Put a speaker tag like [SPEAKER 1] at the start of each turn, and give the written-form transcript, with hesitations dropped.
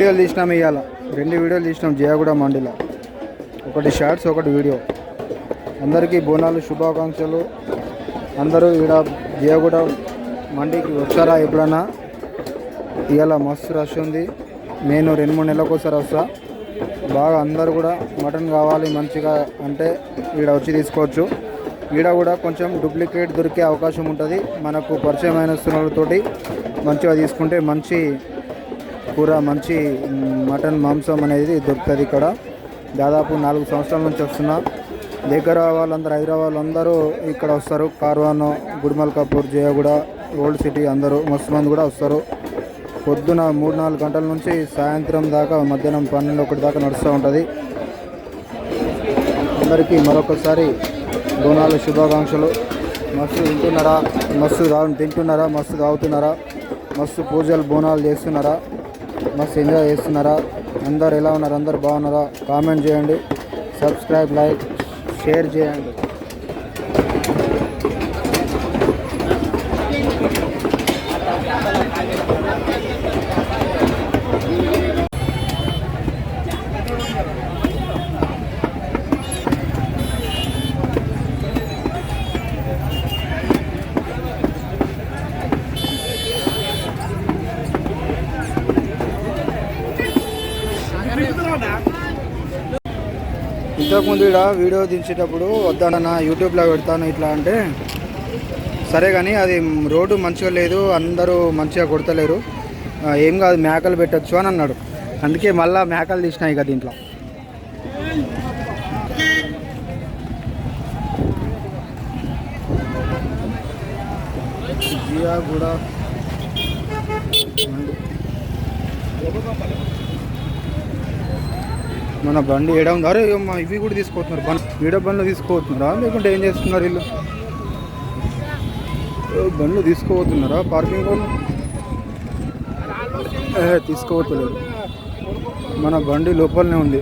[SPEAKER 1] వీడియోలు తీసినాం ఇవాళ, 2 వీడియోలు తీసినాం జియాగూడ మండీలో, ఒకటి షార్ట్స్ ఒకటి వీడియో. అందరికీ బోనాలు శుభాకాంక్షలు. అందరూ ఇక్కడ జియాగూడ మండీకి వచ్చారా ఎప్పుడన్నా? ఇవాళ మస్తు రష్ ఉంది. నేను 2-3 నెలలకు ఒకసారి వస్తా. బాగా అందరూ కూడా మటన్ కావాలి మంచిగా అంటే ఇక్కడ వచ్చి తీసుకోవచ్చు. ఈడ కూడా కొంచెం డూప్లికేట్ దొరికే అవకాశం ఉంటుంది. మనకు పరిచయమైన స్థులతోటి మంచిగా తీసుకుంటే మంచి కూర, మంచి మటన్ మాంసం అనేది దొరుకుతుంది ఇక్కడ. దాదాపు 4 సంవత్సరాల నుంచి వస్తున్నా. దగ్గర వాళ్ళందరూ, హైదరాబాద్ వాళ్ళందరూ ఇక్కడ వస్తారు. కార్వాన్, గుడిమల్కాపూర్, జియాగూడ, ఓల్డ్ సిటీ అందరూ మస్తు మంది కూడా వస్తారు. పొద్దున 3-4 గంటల నుంచి సాయంత్రం దాకా, మధ్యాహ్నం 12-1 దాకా నడుస్తూ ఉంటుంది. అందరికీ మరొకసారి బోనాలు శుభాకాంక్షలు. మస్తు తింటున్నారా, మస్తు తాగుతున్నారా, మస్తు పూజలు బోనాలు చేస్తున్నారా, మస్తు ఎంజాయ్ చేస్తున్నారా? అందరు ఎలా ఉన్నారు? అందరు బాగున్నారా? కామెంట్ చేయండి, సబ్స్క్రైబ్, లైక్, షేర్ చేయండి. ఇంతకుముందు ఇక్కడ వీడియో దించేటప్పుడు వద్దానన్న యూట్యూబ్లో పెడతాను ఇట్లా అంటే, సరే కానీ అది రోడ్డు మంచిగా లేదు, అందరూ మంచిగా కొడతలేరు, ఏం కాదు మేకలు పెట్టచ్చు అని అన్నాడు. అందుకే మళ్ళీ మేకలు తీసినాయి కదా దీంట్లో. జియాగూడ మన బండి ఏడా ఉంది? అరే ఇవి కూడా తీసుకోతున్నారు, ఈడ బండ్లు తీసుకోతున్నారా లేకుంటే ఏం చేస్తున్నారు వీళ్ళు? బండ్లు తీసుకోబోతున్నారా పార్కింగ్ వాళ్ళు? తీసుకోవట్లేదు, మన బండి లోపలనే ఉంది.